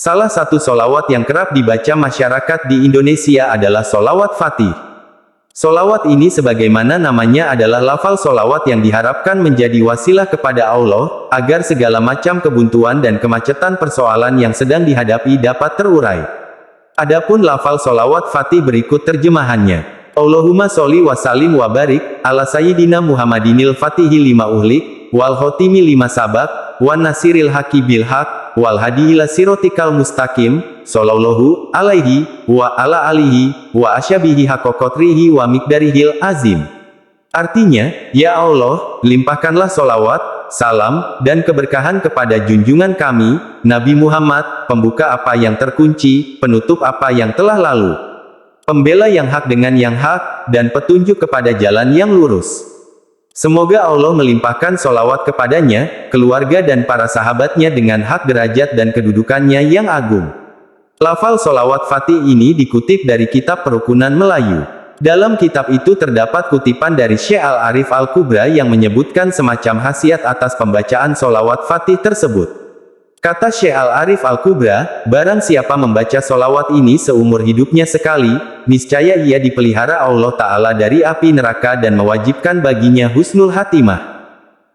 Salah satu solawat yang kerap dibaca masyarakat di Indonesia adalah solawat Fatih. Solawat ini sebagaimana namanya adalah lafal solawat yang diharapkan menjadi wasilah kepada Allah, agar segala macam kebuntuan dan kemacetan persoalan yang sedang dihadapi dapat terurai. Adapun lafal solawat Fatih berikut terjemahannya. Allahumma sholli wa sallim wa barik, ala sayyidina Muhammadinil Fatihi lima uhlik, wal khotimi lima sabak, wan nasiril haqi bil haq, wal hadi ila sirotikal mustaqim, sallallahu alaihi, wa ala alihi, wa asyabihi haqqoqotrihi wa mikdarihil azim. Artinya, ya Allah, limpahkanlah solawat, salam, dan keberkahan kepada junjungan kami, Nabi Muhammad, pembuka apa yang terkunci, penutup apa yang telah lalu. Pembela yang hak dengan yang hak, dan petunjuk kepada jalan yang lurus. Semoga Allah melimpahkan solawat kepadanya, keluarga dan para sahabatnya dengan hak derajat dan kedudukannya yang agung. Lafal solawat Fatih ini dikutip dari kitab Perukunan Melayu. Dalam kitab itu terdapat kutipan dari Syekh Al-Arif Al-Kubra yang menyebutkan semacam khasiat atas pembacaan solawat Fatih tersebut. Kata Syekh Al-Arif Al-Kubra, barang siapa membaca solawat ini seumur hidupnya sekali, niscaya ia dipelihara Allah Ta'ala dari api neraka dan mewajibkan baginya husnul hatimah.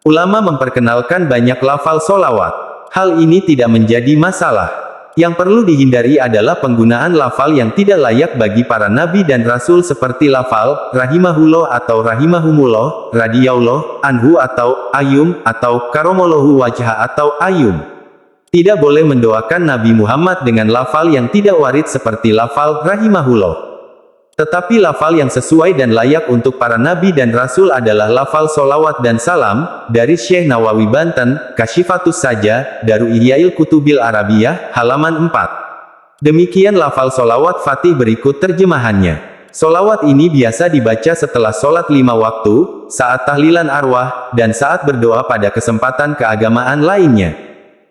Ulama memperkenalkan banyak lafal solawat. Hal ini tidak menjadi masalah. Yang perlu dihindari adalah penggunaan lafal yang tidak layak bagi para nabi dan rasul seperti lafal rahimahullah atau rahimahumullah, radhiyallahu anhu atau ayum, atau karomallahu wajha atau ayum. Tidak boleh mendoakan Nabi Muhammad dengan lafal yang tidak warid seperti lafal rahimahullah. Tetapi lafal yang sesuai dan layak untuk para nabi dan rasul adalah lafal solawat dan salam, dari Syekh Nawawi Banten, Kasyifatus Saja, Daru Ihyail Kutubil Arabiyah, halaman 4. Demikian lafal solawat Fatih berikut terjemahannya. Solawat ini biasa dibaca setelah sholat 5 waktu, saat tahlilan arwah, dan saat berdoa pada kesempatan keagamaan lainnya.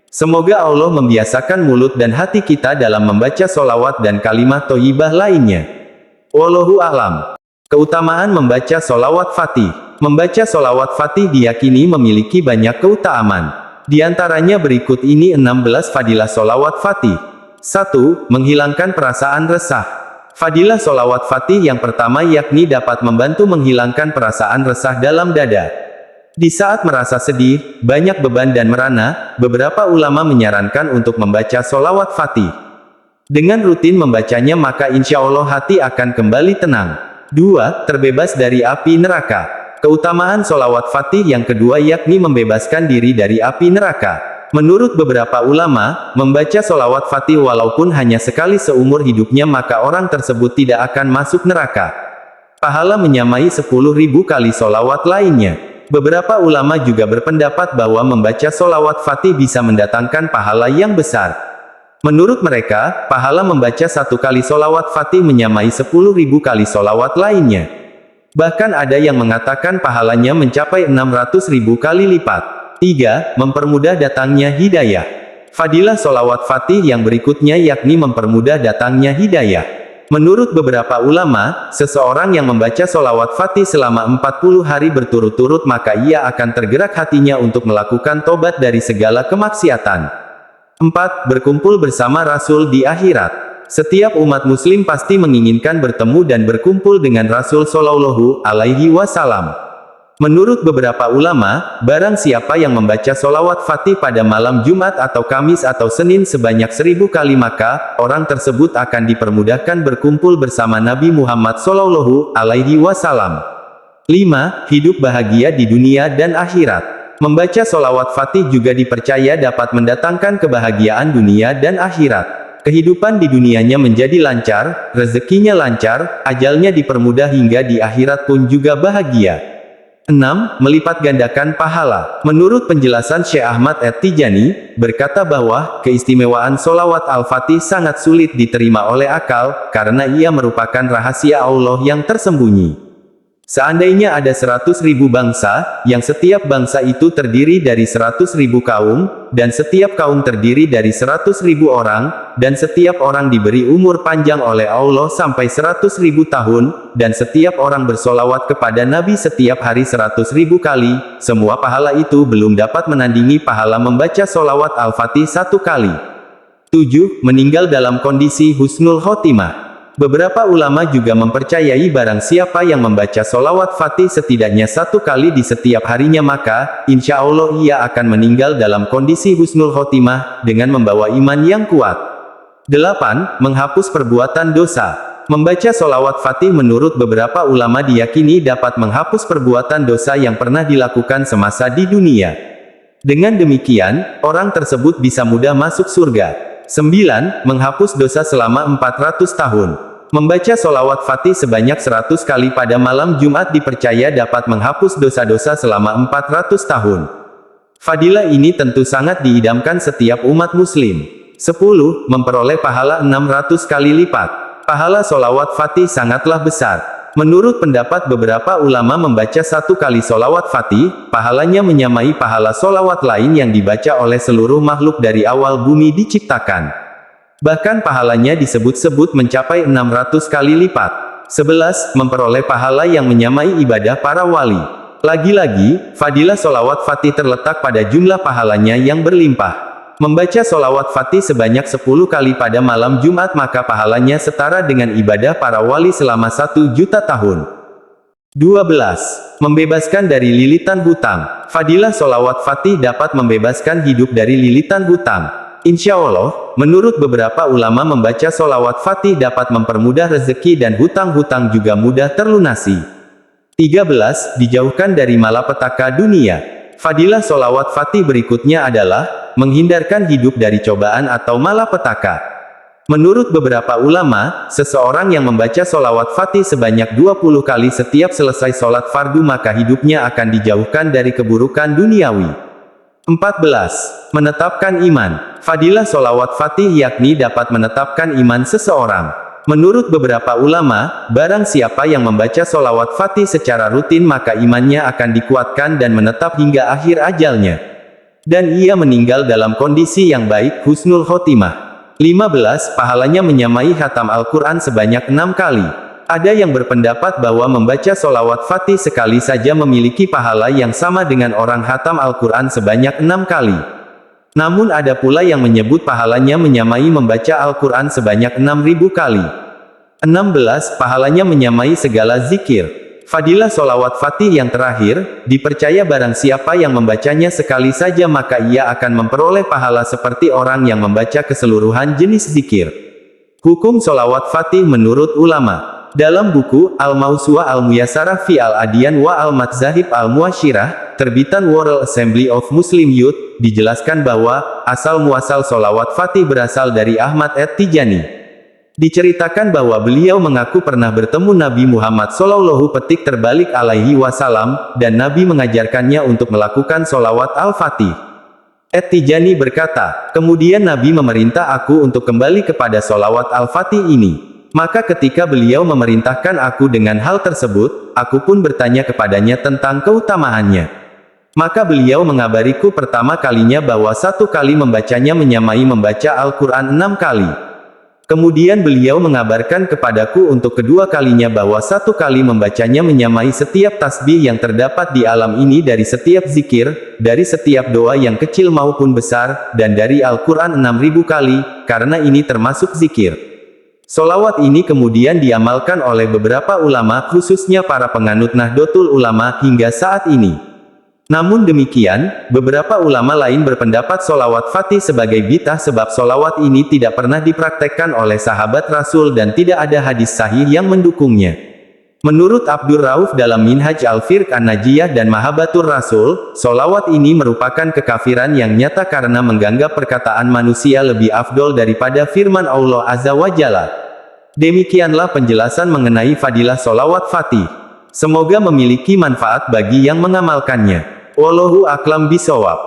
Semoga Allah membiasakan mulut dan hati kita dalam membaca solawat dan kalimat thayyibah lainnya. Wallahu a'lam. Keutamaan membaca solawat Fatih. Membaca solawat Fatih diyakini memiliki banyak keutamaan. Di antaranya berikut ini 16 fadilah solawat Fatih. 1. Menghilangkan perasaan resah. Fadilah solawat Fatih yang pertama yakni dapat membantu menghilangkan perasaan resah dalam dada. Di saat merasa sedih, banyak beban dan merana, beberapa ulama menyarankan untuk membaca solawat Fatih. Dengan rutin membacanya maka insya Allah hati akan kembali tenang. 2. Terbebas dari api neraka. Keutamaan solawat Fatih yang kedua yakni membebaskan diri dari api neraka. Menurut beberapa ulama, membaca solawat Fatih walaupun hanya sekali seumur hidupnya maka orang tersebut tidak akan masuk neraka. Pahala menyamai 10.000 kali solawat lainnya. Beberapa ulama juga berpendapat bahwa membaca solawat Fatih bisa mendatangkan pahala yang besar. Menurut mereka, pahala membaca 1 kali solawat Fatih menyamai 10.000 kali solawat lainnya. Bahkan ada yang mengatakan pahalanya mencapai 600.000 kali lipat. 3. Mempermudah datangnya hidayah. Fadilah solawat Fatih yang berikutnya yakni mempermudah datangnya hidayah. Menurut beberapa ulama, seseorang yang membaca solawat Fatih selama 40 hari berturut-turut maka ia akan tergerak hatinya untuk melakukan tobat dari segala kemaksiatan. 4. Berkumpul bersama Rasul di akhirat. Setiap umat muslim pasti menginginkan bertemu dan berkumpul dengan Rasul Shallallahu Alaihi Wasallam. Menurut beberapa ulama, barang siapa yang membaca solawat Fatih pada malam Jumat atau Kamis atau Senin sebanyak 1000 kali maka, orang tersebut akan dipermudahkan berkumpul bersama Nabi Muhammad Shallallahu Alaihi Wasallam. 5. Hidup bahagia di dunia dan akhirat. Membaca solawat Fatih juga dipercaya dapat mendatangkan kebahagiaan dunia dan akhirat. Kehidupan di dunianya menjadi lancar, rezekinya lancar, ajalnya dipermudah hingga di akhirat pun juga bahagia. 6. Melipat gandakan pahala. Menurut penjelasan Syekh Ahmad At-Tijani, berkata bahwa, keistimewaan solawat Al-Fatih sangat sulit diterima oleh akal, karena ia merupakan rahasia Allah yang tersembunyi. Seandainya ada 100.000 bangsa, yang setiap bangsa itu terdiri dari 100.000 kaum, dan setiap kaum terdiri dari 100.000 orang, dan setiap orang diberi umur panjang oleh Allah sampai 100.000 tahun, dan setiap orang bersolawat kepada Nabi setiap hari 100.000 kali, semua pahala itu belum dapat menandingi pahala membaca solawat Al-Fatih 1 kali. 7. Meninggal dalam kondisi husnul khotimah. Beberapa ulama juga mempercayai barang siapa yang membaca solawat fatih setidaknya 1 kali di setiap harinya maka, insya Allah ia akan meninggal dalam kondisi husnul khotimah, dengan membawa iman yang kuat. 8. Menghapus perbuatan dosa. Membaca solawat fatih menurut beberapa ulama diyakini dapat menghapus perbuatan dosa yang pernah dilakukan semasa di dunia. Dengan demikian, orang tersebut bisa mudah masuk surga. 9. Menghapus dosa selama 400 tahun. Membaca solawat fatih sebanyak 100 kali pada malam Jumat dipercaya dapat menghapus dosa-dosa selama 400 tahun. Fadilah ini tentu sangat diidamkan setiap umat muslim. 10. Memperoleh pahala 600 kali lipat. Pahala solawat fatih sangatlah besar. Menurut pendapat beberapa ulama membaca 1 kali solawat fatih, pahalanya menyamai pahala solawat lain yang dibaca oleh seluruh makhluk dari awal bumi diciptakan. Bahkan pahalanya disebut-sebut mencapai 600 kali lipat. 11. Memperoleh pahala yang menyamai ibadah para wali. Lagi-lagi, fadilah solawat fatih terletak pada jumlah pahalanya yang berlimpah. Membaca solawat fatih sebanyak 10 kali pada malam Jumat maka pahalanya setara dengan ibadah para wali selama 1 juta tahun. 12. Membebaskan dari lilitan hutang. Fadilah solawat fatih dapat membebaskan hidup dari lilitan hutang. Insya Allah, menurut beberapa ulama membaca solawat fatih dapat mempermudah rezeki dan hutang-hutang juga mudah terlunasi. 13. Dijauhkan dari malapetaka dunia. Fadilah solawat fatih berikutnya adalah menghindarkan hidup dari cobaan atau malapetaka. Menurut beberapa ulama, seseorang yang membaca solawat fatih sebanyak 20 kali setiap selesai sholat fardu maka hidupnya akan dijauhkan dari keburukan duniawi. 14. Menetapkan iman. Fadilah solawat fatih yakni dapat menetapkan iman seseorang. Menurut beberapa ulama, barang siapa yang membaca solawat fatih secara rutin maka imannya akan dikuatkan dan menetap hingga akhir ajalnya. Dan ia meninggal dalam kondisi yang baik, husnul khotimah. 15. Pahalanya menyamai khatam Al-Quran sebanyak 6 kali. Ada yang berpendapat bahwa membaca solawat fatih sekali saja memiliki pahala yang sama dengan orang khatam Al-Quran sebanyak 6 kali. Namun ada pula yang menyebut pahalanya menyamai membaca Al-Quran sebanyak 6.000 kali. 16. Pahalanya menyamai segala zikir. Fadilah solawat fatih yang terakhir, dipercaya barang siapa yang membacanya sekali saja maka ia akan memperoleh pahala seperti orang yang membaca keseluruhan jenis zikir. Hukum solawat fatih menurut ulama. Dalam buku, Al-Mawsu'ah Al-Muyassarah fi Al-Adyan wa Al-Madzahib Al-Muasyirah, terbitan World Assembly of Muslim Youth, dijelaskan bahwa, asal-muasal solawat fatih berasal dari Ahmad At-Tijani. Diceritakan bahwa beliau mengaku pernah bertemu Nabi Muhammad SAW, dan Nabi mengajarkannya untuk melakukan solawat al-fatih. At-Tijani berkata, kemudian Nabi memerintah aku untuk kembali kepada solawat al-fatih ini. Maka ketika beliau memerintahkan aku dengan hal tersebut, aku pun bertanya kepadanya tentang keutamaannya. Maka beliau mengabariku pertama kalinya bahwa 1 kali membacanya menyamai membaca Al-Quran 6 kali. Kemudian beliau mengabarkan kepadaku untuk kedua kalinya bahwa 1 kali membacanya menyamai setiap tasbih yang terdapat di alam ini dari setiap zikir, dari setiap doa yang kecil maupun besar, dan dari Al-Quran 6.000 kali, karena ini termasuk zikir. Solawat ini kemudian diamalkan oleh beberapa ulama khususnya para penganut Nahdlatul Ulama hingga saat ini. Namun demikian, beberapa ulama lain berpendapat solawat fatih sebagai bid'ah sebab solawat ini tidak pernah dipraktekkan oleh sahabat Rasul dan tidak ada hadis sahih yang mendukungnya. Menurut Abdur Rauf dalam Minhaj Al-Firq An-Najiyah dan Mahabbatur Rasul, solawat ini merupakan kekafiran yang nyata karena menganggap perkataan manusia lebih afdol daripada firman Allah Azza wa Jalla. Demikianlah penjelasan mengenai fadilah solawat fatih. Semoga memiliki manfaat bagi yang mengamalkannya. Wallahu a'lam bishawab.